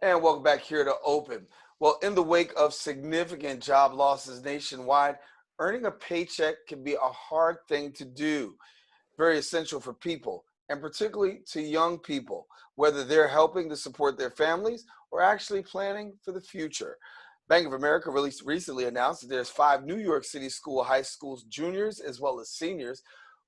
And welcome back here to Open. Well, in the wake of significant job losses nationwide, earning a paycheck can be a hard thing to do. Very essential for people, and particularly to young people, whether they're helping to support their families or actually planning for the future. Bank of America recently announced that there's 5 New York City high schools juniors as well as seniors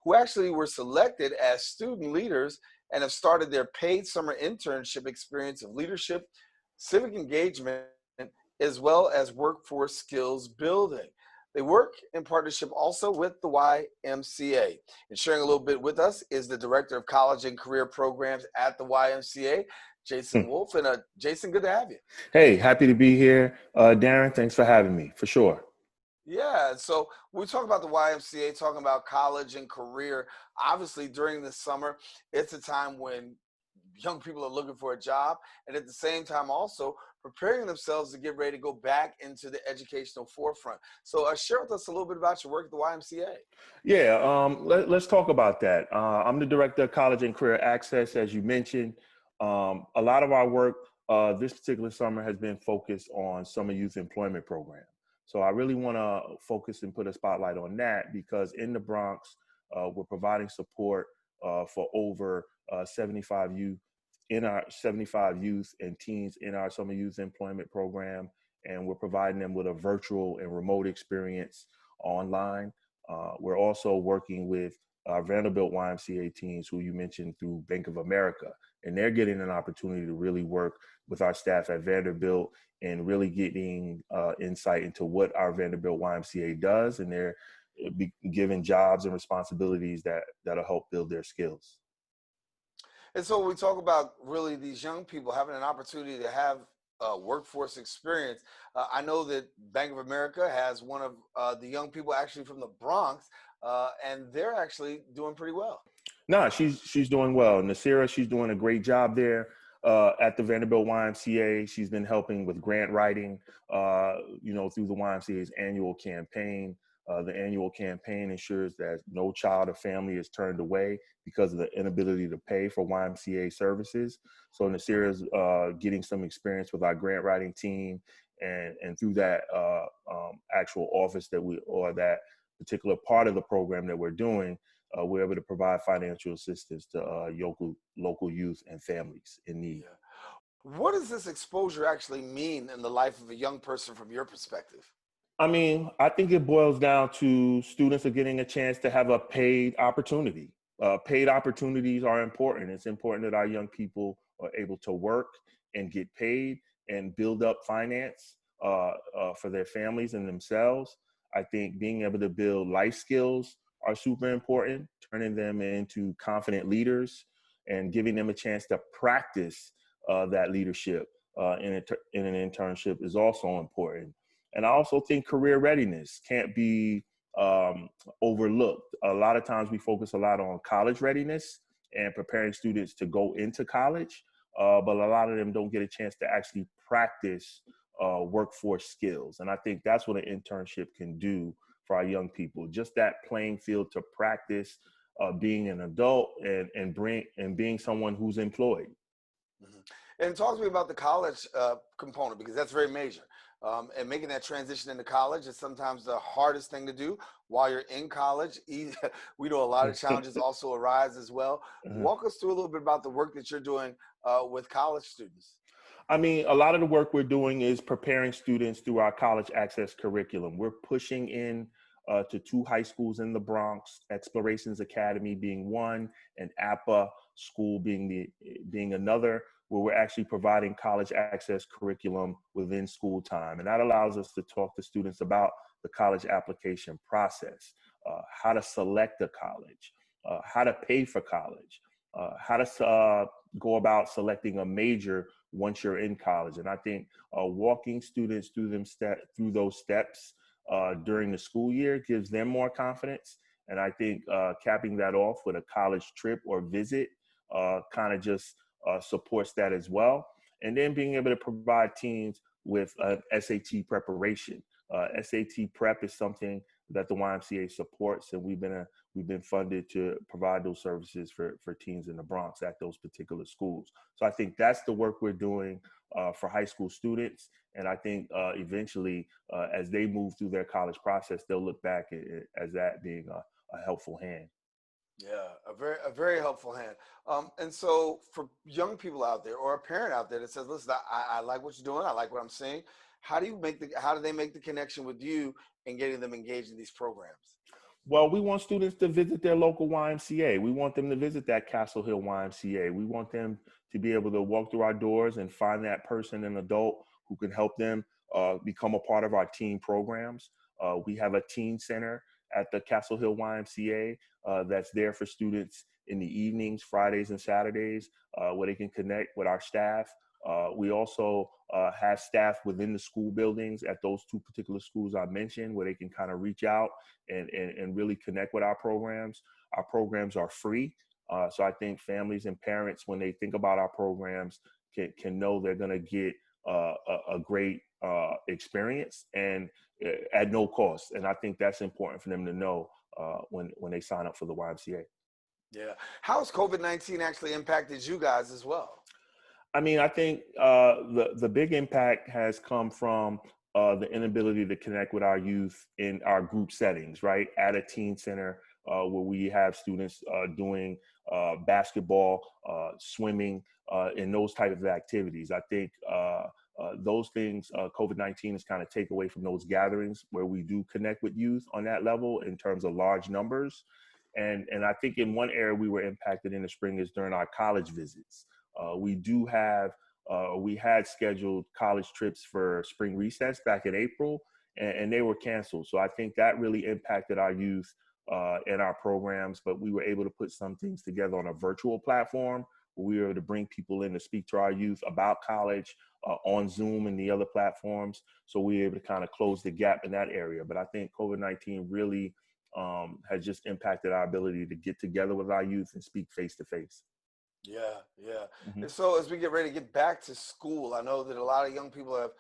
who actually were selected as student leaders and have started their paid summer internship experience of leadership, civic engagement, as well as workforce skills building. They work in partnership also with the YMCA. And sharing a little bit with us is the Director of College and Career Programs at the YMCA, Jason Hmm. Wolfe. And Jason, good to have you. Hey, happy to be here. Darren, thanks for having me, for sure. Yeah, so we talk about the YMCA, talking about college and career. Obviously, during the summer, it's a time when young people are looking for a job, and at the same time, also preparing themselves to get ready to go back into the educational forefront. So, share with us a little bit about your work at the YMCA. Yeah, let's talk about that. I'm the Director of College and Career Access, as you mentioned. A lot of our work this particular summer has been focused on summer youth employment program. So I really want to focus and put a spotlight on that because in the Bronx, we're providing support for over 75 youth in our 75 youth and teens in our summer youth employment program, and we're providing them with a virtual and remote experience online. We're also working with our Vanderbilt YMCA teams, who you mentioned through Bank of America, and they're getting an opportunity to really work with our staff at Vanderbilt and really getting insight into what our Vanderbilt YMCA does, and they're given jobs and responsibilities that'll help build their skills. And so, when we talk about really these young people having an opportunity to have workforce experience, I know that Bank of America has one of the young people actually from the Bronx, and they're actually doing pretty well. No, she's doing well. Nasira, she's doing a great job there at the Vanderbilt YMCA. She's been helping with grant writing, through the YMCA's annual campaign. The annual campaign ensures that no child or family is turned away because of the inability to pay for YMCA services. So Nasira is getting some experience with our grant writing team, and through that actual office or that particular part of the program that we're doing, we're able to provide financial assistance to local youth and families in need. Yeah. What does this exposure actually mean in the life of a young person from your perspective? I mean, I think it boils down to students are getting a chance to have a paid opportunity. Paid opportunities are important. It's important that our young people are able to work and get paid and build up finance for their families and themselves. I think being able to build life skills are super important, turning them into confident leaders and giving them a chance to practice that leadership in an internship is also important. And I also think career readiness can't be overlooked. A lot of times we focus a lot on college readiness and preparing students to go into college, but a lot of them don't get a chance to actually practice workforce skills. And I think that's what an internship can do for our young people. Just that playing field to practice being an adult and being someone who's employed. Mhm. And talk to me about the college component, because that's very major. And making that transition into college is sometimes the hardest thing to do while you're in college. We know a lot of challenges also arise as well. Walk us through a little bit about the work that you're doing with college students. I mean, a lot of the work we're doing is preparing students through our college access curriculum. We're pushing in to 2 high schools in the Bronx, Explorations Academy being one, and APA School being another, where we're actually providing college access curriculum within school time. And that allows us to talk to students about the college application process, how to select a college, how to pay for college, how to go about selecting a major once you're in college. And I think walking students through those steps during the school year gives them more confidence. And I think capping that off with a college trip or visit kind of just supports that as well. And then being able to provide teams with SAT preparation. SAT prep is something that the YMCA supports, and we've been funded to provide those services for teens in the Bronx at those particular schools. So I think that's the work we're doing for high school students. And I think eventually, as they move through their college process, they'll look back as that being a helpful hand. Yeah, a very helpful hand. And so for young people out there or a parent out there that says, listen, I like what you're doing. I like what I'm seeing. How do they make the connection with you and getting them engaged in these programs? Well, we want students to visit their local YMCA. We want them to visit that Castle Hill YMCA. We want them to be able to walk through our doors and find that person, an adult, who can help them become a part of our teen programs. We have a teen center at the Castle Hill YMCA that's there for students in the evenings, Fridays and Saturdays, where they can connect with our staff. We also have staff within the school buildings at those two particular schools I mentioned, where they can kind of reach out and really connect with our programs. Our programs are free. So I think families and parents, when they think about our programs, can know they're going to get a great experience and at no cost. And I think that's important for them to know when they sign up for the YMCA. Yeah. How has COVID-19 actually impacted you guys as well? I mean, I think the big impact has come from the inability to connect with our youth in our group settings, right? At a teen center where we have students doing basketball, swimming, and those type of activities. I think those things COVID-19 is kind of take away from those gatherings where we do connect with youth on that level in terms of large numbers. And I think in one area we were impacted in the spring is during our college visits. We had scheduled college trips for spring recess back in April, and they were canceled. So I think that really impacted our youth and our programs, but we were able to put some things together on a virtual platform where we were able to bring people in to speak to our youth about college on Zoom and the other platforms. So we were able to kind of close the gap in that area. But I think COVID-19 really has just impacted our ability to get together with our youth and speak face to face. Yeah, yeah. Mhm. And so as we get ready to get back to school, I know that a lot of young people have,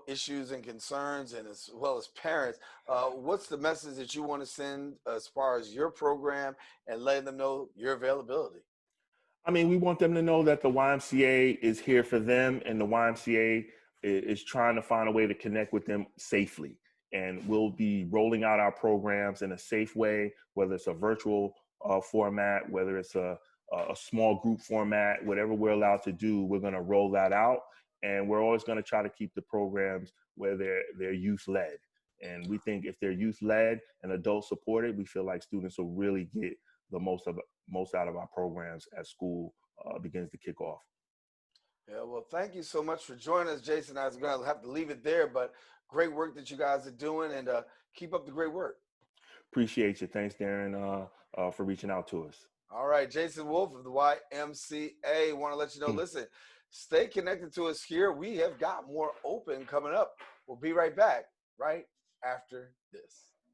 issues and concerns, and as well as parents. What's the message that you want to send as far as your program and letting them know your availability? I mean, we want them to know that the YMCA is here for them, and the YMCA is trying to find a way to connect with them safely. And we'll be rolling out our programs in a safe way, whether it's a virtual format, whether it's a small group format, whatever we're allowed to do, we're going to roll that out. And we're always going to try to keep the programs where they're youth led. And we think if they're youth led and adult supported, we feel like students will really get the most out of our programs as school begins to kick off. Yeah, well, thank you so much for joining us, Jason. I was going to have to leave it there, but great work that you guys are doing, and keep up the great work. Appreciate you. Thanks, Darren, for reaching out to us. All right, Jason Wolfe of the YMCA. Want to let you know, listen, stay connected to us here. We have got more open coming up. We'll be right back right after this.